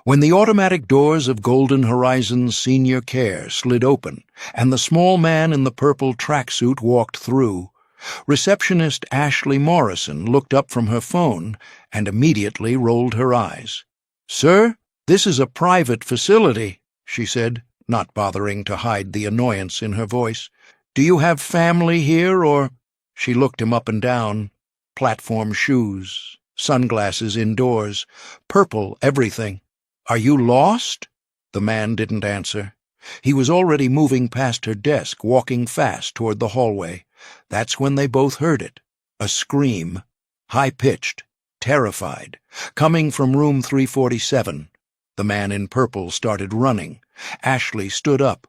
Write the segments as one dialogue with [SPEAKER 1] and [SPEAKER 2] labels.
[SPEAKER 1] When the automatic doors of Golden Horizons Senior Care slid open and the small man in the purple tracksuit walked through, receptionist Ashley Morrison looked up from her phone and immediately rolled her eyes. "Sir, this is a private facility," she said, not bothering to hide the annoyance in her voice. "Do you have family here, or—" She looked him up and down. Platform shoes, sunglasses indoors, purple everything. "Are you lost?" The man didn't answer. He was already moving past her desk, walking fast toward the hallway. That's when they both heard it. A scream, high-pitched, terrified, coming from room 347. The man in purple started running. Ashley stood up.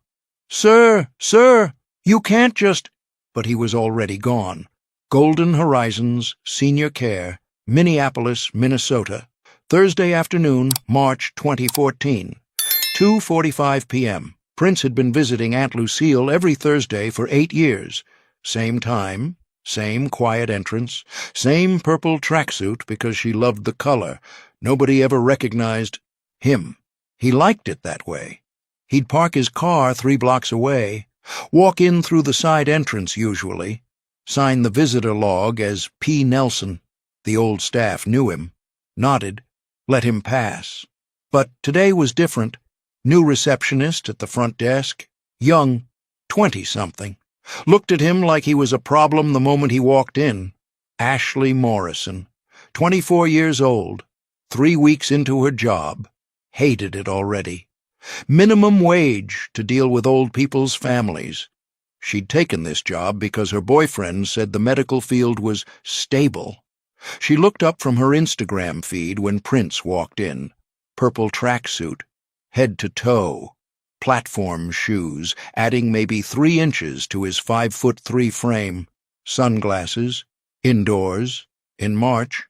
[SPEAKER 1] "Sir, sir, you can't just—" But he was already gone. Golden Horizons, Senior Care, Minneapolis, Minnesota. Thursday afternoon, March 2014. 2:45 p.m. Prince had been visiting Aunt Lucille every Thursday for 8 years. Same time, same quiet entrance, same purple tracksuit because she loved the color. Nobody ever recognized him. He liked it that way. He'd park his car 3 blocks away, walk in through the side entrance usually, sign the visitor log as P. Nelson. The old staff knew him, nodded, let him pass. But today was different. New receptionist at the front desk, young, 20-something, looked at him like he was a problem the moment he walked in. Ashley Morrison, 24 years old, 3 weeks into her job, hated it already. Minimum wage to deal with old people's families. She'd taken this job because her boyfriend said the medical field was stable. She looked up from her Instagram feed when Prince walked in. Purple tracksuit, head to toe, platform shoes, adding maybe 3 inches to his 5'3" frame, sunglasses, indoors, in March.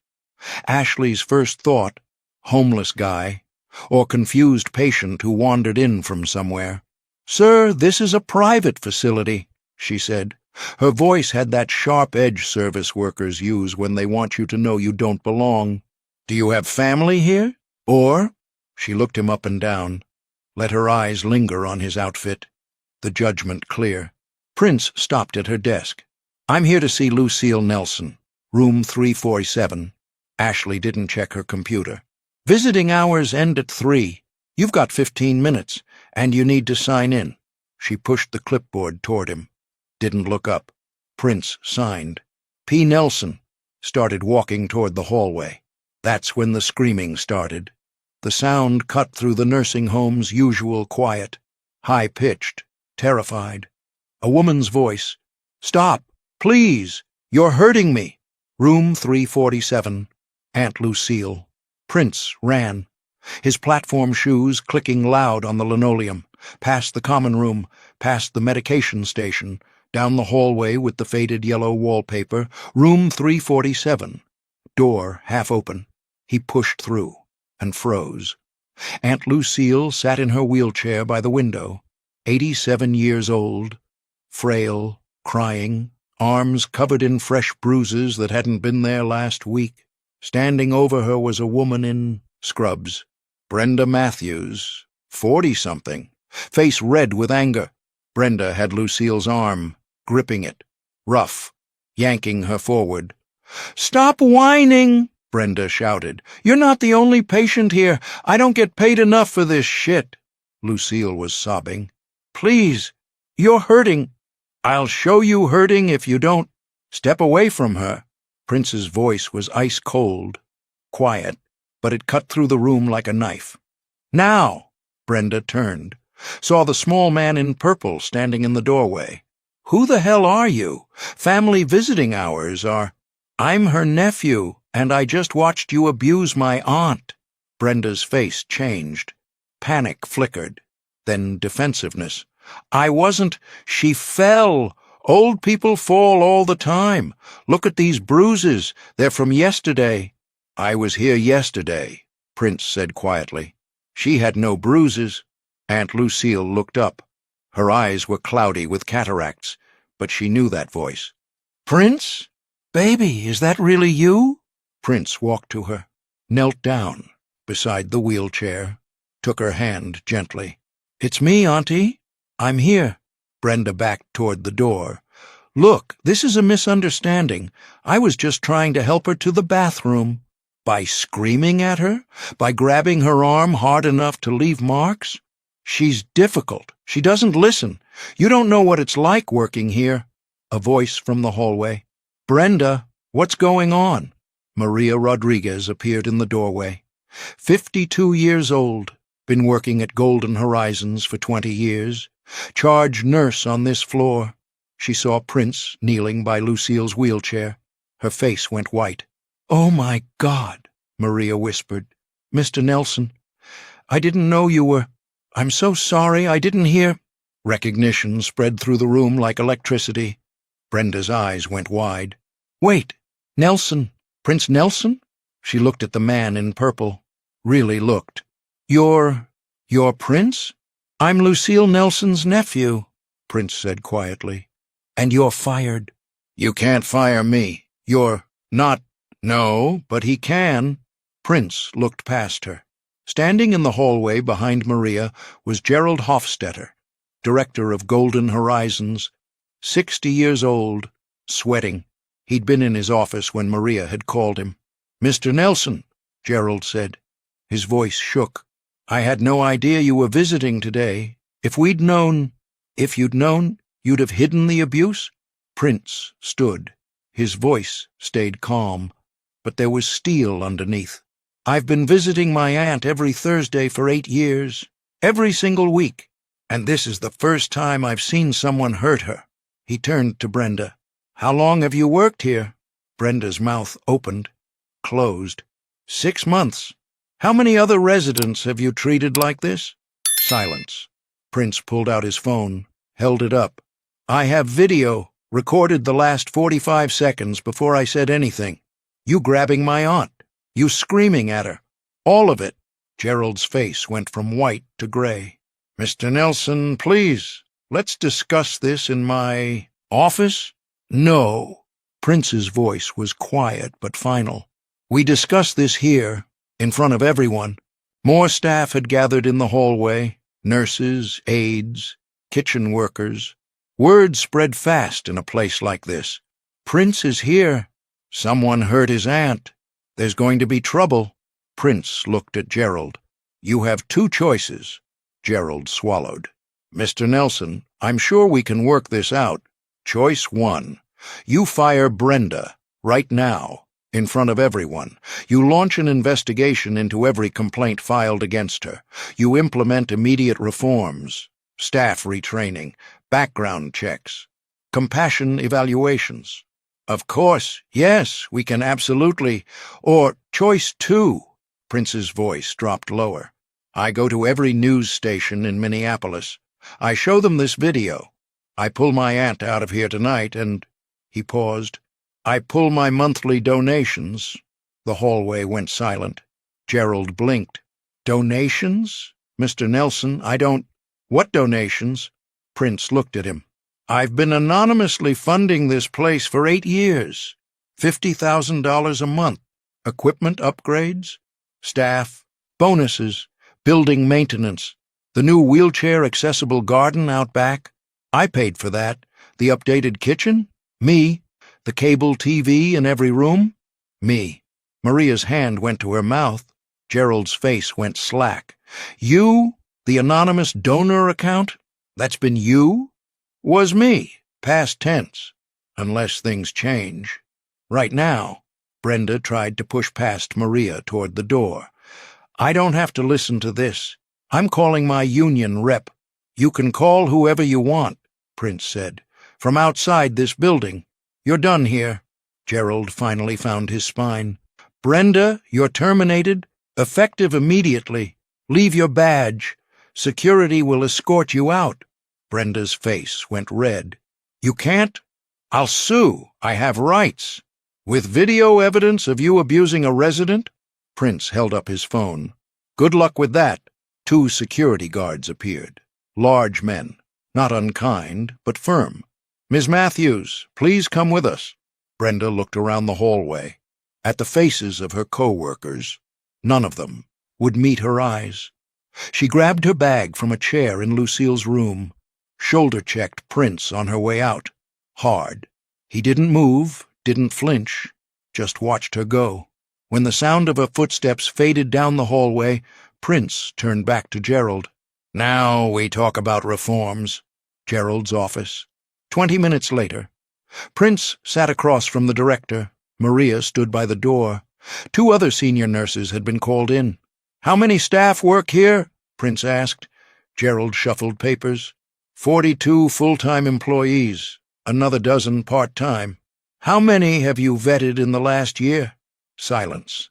[SPEAKER 1] Ashley's first thought, homeless guy, or confused patient who wandered in from somewhere. "Sir, this is a private facility," she said. Her voice had that sharp edge service workers use when they want you to know you don't belong. "Do you have family here? Or—" She looked him up and down, let her eyes linger on his outfit, the judgment clear. Prince stopped at her desk. "I'm here to see Lucille Nelson, room 347. Ashley didn't check her computer. "Visiting hours end at 3. You've got 15 minutes, and you need to sign in." She pushed the clipboard toward him. Didn't look up. Prince signed. P. Nelson started walking toward the hallway. That's when the screaming started. The sound cut through the nursing home's usual quiet, high-pitched, terrified. A woman's voice. "Stop, please, you're hurting me." Room 347. Aunt Lucille. Prince ran, his platform shoes clicking loud on the linoleum, past the common room, past the medication station, down the hallway with the faded yellow wallpaper, room 347. Door half open. He pushed through and froze. Aunt Lucille sat in her wheelchair by the window, 87 years old, frail, crying, arms covered in fresh bruises that hadn't been there last week. Standing over her was a woman in scrubs, Brenda Matthews, 40-something, face red with anger. Brenda had Lucille's arm, gripping it, rough, yanking her forward. "Stop whining!" Brenda shouted. "You're not the only patient here. I don't get paid enough for this shit." Lucille was sobbing. "Please, you're hurting." "I'll show you hurting if you don't." "Step away from her." Prince's voice was ice-cold, quiet, but it cut through the room like a knife. "Now!" Brenda turned, saw the small man in purple standing in the doorway. "Who the hell are you? Family visiting hours are—" "I'm her nephew, and I just watched you abuse my aunt." Brenda's face changed. Panic flickered, then defensiveness. "I wasn't—" "She fell. Old people fall all the time. Look at these bruises. They're from yesterday." "I was here yesterday," Prince said quietly. "She had no bruises." Aunt Lucille looked up. Her eyes were cloudy with cataracts, but she knew that voice. "Prince? Baby, is that really you?" Prince walked to her, knelt down beside the wheelchair. took her hand gently. "It's me, Auntie. I'm here." Brenda backed toward the door. "Look, this is a misunderstanding. I was just trying to help her to the bathroom." By screaming at her? By grabbing her arm hard enough to leave marks? "She's difficult. She doesn't listen. You don't know what it's like working here." A voice from the hallway. "Brenda, what's going on?" Maria Rodriguez appeared in the doorway. 52 years old, been working at Golden Horizons for 20 years, charge nurse on this floor. She saw Prince kneeling by Lucille's wheelchair. Her face went white. "Oh, my God," Maria whispered. "Mr. Nelson, I didn't know you were. I'm so sorry, I didn't hear." Recognition spread through the room like electricity. Brenda's eyes went wide. "Wait, Nelson, Prince Nelson?" She looked at the man in purple. Really looked. You're Prince?" "I'm Lucille Nelson's nephew," Prince said quietly. "And you're fired." "You can't fire me. You're not—" "No, but he can." Prince looked past her. Standing in the hallway behind Maria was Gerald Hofstetter, director of Golden Horizons, 60 years old, sweating. He'd been in his office when Maria had called him. "Mr. Nelson," Gerald said. His voice shook. "I had no idea you were visiting today. If you'd known, you'd have hidden the abuse?" Prince stood. His voice stayed calm, but there was steel underneath. "I've been visiting my aunt every Thursday for 8 years, every single week, and this is the first time I've seen someone hurt her." He turned to Brenda. "How long have you worked here?" Brenda's mouth opened, closed. 6 months. "How many other residents have you treated like this?" Silence. Prince pulled out his phone, held it up. "I have video, recorded the last 45 seconds before I said anything. You grabbing my aunt. You screaming at her. All of it." Gerald's face went from white to gray. "Mr. Nelson, please, let's discuss this in my office?" "No." Prince's voice was quiet but final. "We discuss this here, in front of everyone." More staff had gathered in the hallway, nurses, aides, kitchen workers. Word spread fast in a place like this. "Prince is here. Someone hurt his aunt. There's going to be trouble." Prince looked at Gerald. "You have 2 choices." Gerald swallowed. "Mr. Nelson, I'm sure we can work this out. Choice 1. You fire Brenda, right now, in front of everyone. You launch an investigation into every complaint filed against her. You implement immediate reforms, staff retraining, background checks, compassion evaluations. Of course, yes, we can absolutely. Or choice 2, Prince's voice dropped lower. I go to every news station in Minneapolis. I show them this video. I pull my aunt out of here tonight and—" He paused. "I pull my monthly donations." The hallway went silent. Gerald blinked. "Donations? Mr. Nelson, I don't—" "What donations?" Prince looked at him. "I've been anonymously funding this place for 8 years. $50,000 a month. Equipment upgrades, staff, bonuses, building maintenance, the new wheelchair-accessible garden out back. I paid for that. The updated kitchen? Me. The cable TV in every room? Me." Maria's hand went to her mouth. Gerald's face went slack. "You? The anonymous donor account? That's been you?" "Was me. Past tense. Unless things change. Right now." Brenda tried to push past Maria toward the door. "I don't have to listen to this. I'm calling my union rep." "You can call whoever you want," Prince said. "From outside this building. You're done here." Gerald finally found his spine. "Brenda, you're terminated. Effective immediately. Leave your badge. Security will escort you out." Brenda's face went red. "You can't? I'll sue. I have rights." "With video evidence of you abusing a resident?" Prince held up his phone. "Good luck with that." 2 security guards appeared. Large men, not unkind, but firm. "Ms. Matthews, please come with us." Brenda looked around the hallway, at the faces of her co-workers. None of them would meet her eyes. She grabbed her bag from a chair in Lucille's room, shoulder-checked Prince on her way out. Hard. He didn't move, didn't flinch, just watched her go. When the sound of her footsteps faded down the hallway, Prince turned back to Gerald. "Now we talk about reforms." Gerald's office. 20 minutes later. Prince sat across from the director. Maria stood by the door. 2 other senior nurses had been called in. "How many staff work here?" Prince asked. Gerald shuffled papers. 42 full-time employees, another dozen part-time. "How many have you vetted in the last year?" Silence.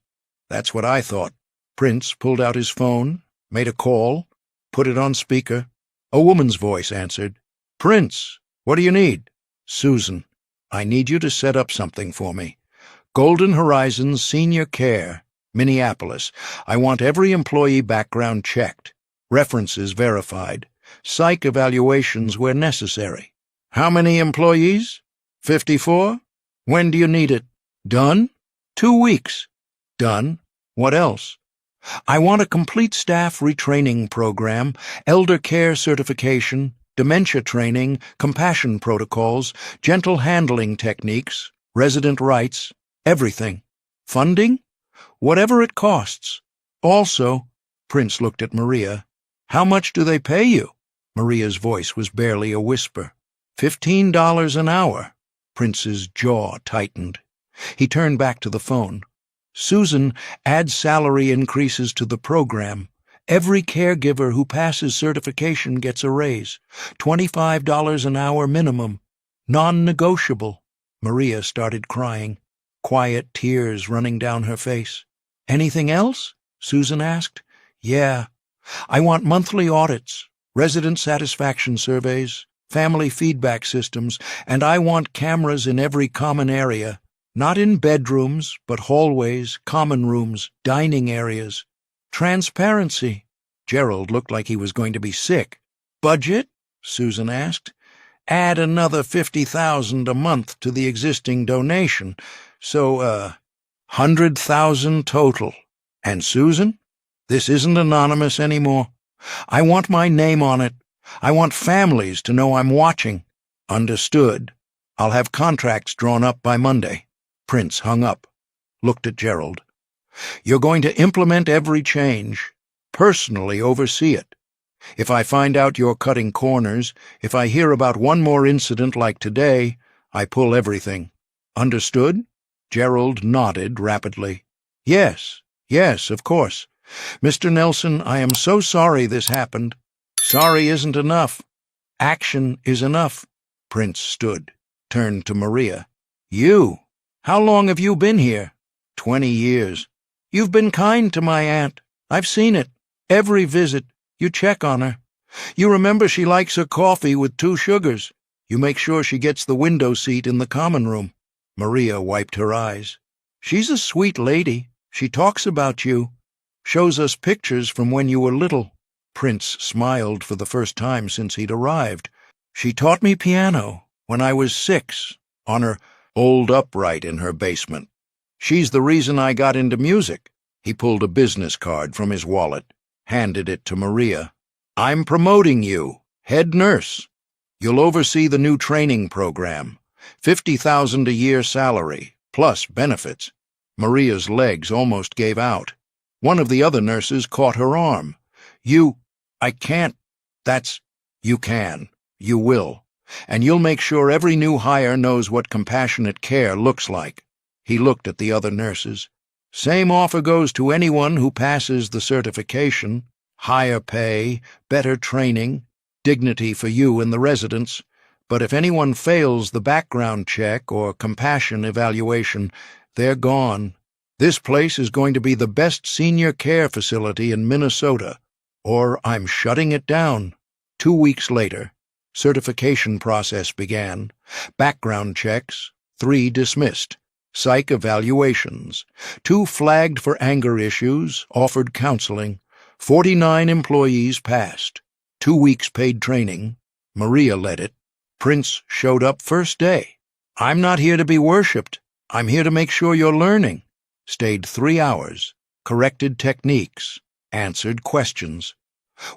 [SPEAKER 1] "That's what I thought." Prince pulled out his phone, made a call, put it on speaker. A woman's voice answered. "Prince, what do you need?" "Susan, I need you to set up something for me. Golden Horizons Senior Care, Minneapolis. I want every employee background checked, references verified, psych evaluations where necessary." "How many employees?" 54. "When do you need it?" "Done?" 2 weeks. "Done. What else?" "I want a complete staff retraining program, elder care certification, dementia training, compassion protocols, gentle handling techniques, resident rights, everything. Funding? Whatever it costs. Also," Prince looked at Maria, "how much do they pay you?" Maria's voice was barely a whisper. $15 an hour. Prince's jaw tightened. He turned back to the phone. "Susan, add salary increases to the program. Every caregiver who passes certification gets a raise. $25 an hour minimum. Non-negotiable." Maria started crying, quiet tears running down her face. "Anything else?" Susan asked. "Yeah. I want monthly audits, resident satisfaction surveys, family feedback systems, and I want cameras in every common area. Not in bedrooms, but hallways, common rooms, dining areas. Transparency." Gerald looked like he was going to be sick. "Budget?" Susan asked. "Add another $50,000 a month to the existing donation. So, $100,000 total. And Susan, this isn't anonymous anymore. I want my name on it. I want families to know I'm watching." "Understood. I'll have contracts drawn up by Monday." Prince hung up, looked at Gerald. "You're going to implement every change, personally oversee it. If I find out you're cutting corners, if I hear about one more incident like today, I pull everything. Understood?" Gerald nodded rapidly. Yes, of course. Mr. Nelson, I am so sorry this happened." "Sorry isn't enough. Action is enough." Prince stood, turned to Maria. "You? How long have you been here?" 20 years. "You've been kind to my aunt. I've seen it. Every visit, you check on her. You remember she likes her coffee with 2 sugars. You make sure she gets the window seat in the common room." Maria wiped her eyes. "She's a sweet lady. She talks about you. Shows us pictures from when you were little." Prince smiled for the first time since he'd arrived. "She taught me piano when I was 6, on her old upright in her basement. She's the reason I got into music." He pulled a business card from his wallet, handed it to Maria. "I'm promoting you, head nurse. You'll oversee the new training program. $50,000 a year salary, plus benefits." Maria's legs almost gave out. One of the other nurses caught her arm. I can't. You can. You will. And you'll make sure every new hire knows what compassionate care looks like." He looked at the other nurses. "Same offer goes to anyone who passes the certification. Higher pay, better training, dignity for you and the residents. But if anyone fails the background check or compassion evaluation, they're gone. This place is going to be the best senior care facility in Minnesota, or I'm shutting it down." 2 weeks later, certification process began. Background checks, 3 dismissed. Psych evaluations. 2 flagged for anger issues, offered counseling. 49 employees passed. 2 weeks paid training. Maria led it. Prince showed up first day. "I'm not here to be worshipped. I'm here to make sure you're learning." Stayed 3 hours. Corrected techniques. Answered questions.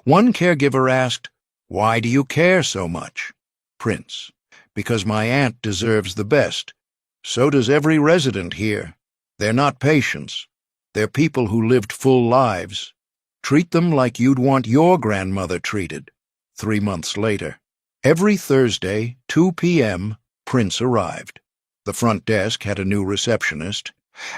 [SPEAKER 1] One caregiver asked, "Why do you care so much?" Prince, "Because my aunt deserves the best. So does every resident here. They're not patients. They're people who lived full lives. Treat them like you'd want your grandmother treated." 3 months later. Every Thursday, 2 p.m., Prince arrived. The front desk had a new receptionist.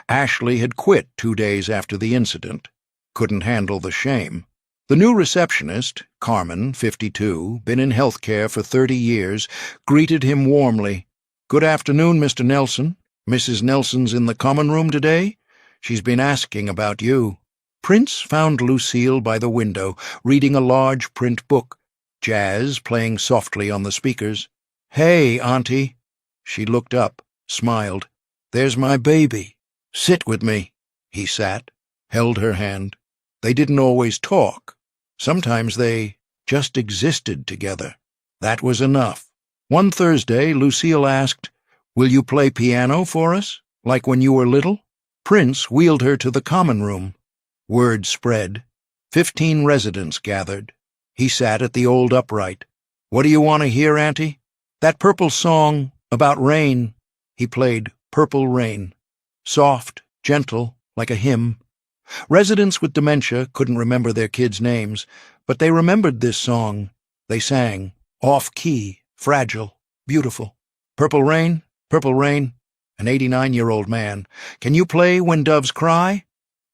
[SPEAKER 1] Ashley had quit 2 days after the incident. Couldn't handle the shame. The new receptionist, Carmen, 52, been in healthcare for 30 years, greeted him warmly. "Good afternoon, Mr. Nelson. Mrs. Nelson's in the common room today? She's been asking about you." Prince found Lucille by the window, reading a large print book. Jazz playing softly on the speakers. "Hey, Auntie." She looked up, smiled. "There's my baby. Sit with me." He sat, held her hand. They didn't always talk. Sometimes they just existed together. That was enough. One Thursday, Lucille asked, "Will you play piano for us, like when you were little?" Prince wheeled her to the common room. Word spread. 15 residents gathered. He sat at the old upright. "What do you want to hear, Auntie?" "That purple song about rain." He played Purple Rain. Soft, gentle, like a hymn. Residents with dementia couldn't remember their kids' names, but they remembered this song. They sang, off-key, fragile, beautiful. "Purple rain, purple rain." An 89-year-old man. "Can you play When Doves Cry?"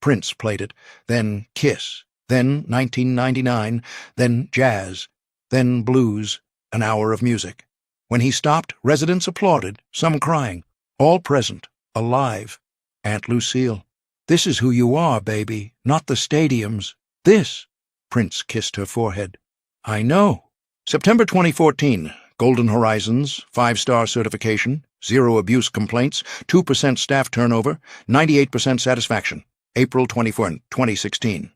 [SPEAKER 1] Prince played it, then Kiss, then 1999, then jazz, then blues, an hour of music. When he stopped, residents applauded, some crying, all present, alive. Aunt Lucille. "This is who you are, baby, not the stadiums. This." Prince kissed her forehead. "I know." September 2014. Golden Horizons, 5-star certification, 0 abuse complaints, 2% staff turnover, 98% satisfaction. April 24, 2016.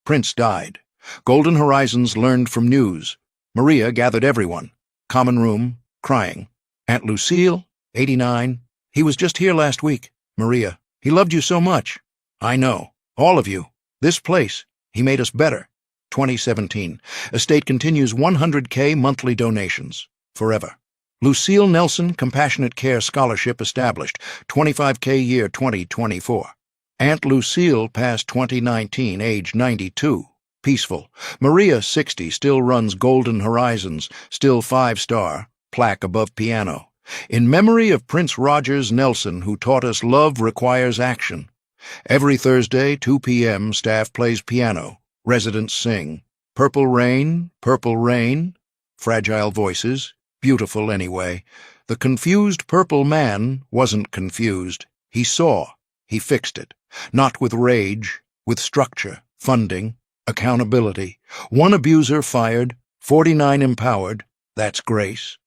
[SPEAKER 1] Prince died. Golden Horizons learned from news. Maria gathered everyone. Common room, crying. Aunt Lucille, 89. "He was just here last week." Maria. "He loved you so much." "I know. All of you. This place. He made us better." 2017. Estate continues 100K monthly donations. Forever. Lucille Nelson Compassionate Care Scholarship established. 25K year 2024. Aunt Lucille passed 2019, age 92. Peaceful. Maria, 60, still runs Golden Horizons, still 5-star, plaque above piano. In memory of Prince Rogers Nelson, who taught us love requires action. Every Thursday, 2 p.m., staff plays piano. Residents sing. Purple rain, purple rain. Fragile voices. Beautiful anyway. The confused purple man wasn't confused. He saw. He fixed it. Not with rage, with structure, funding, accountability. 1 abuser fired, 49 empowered. That's grace.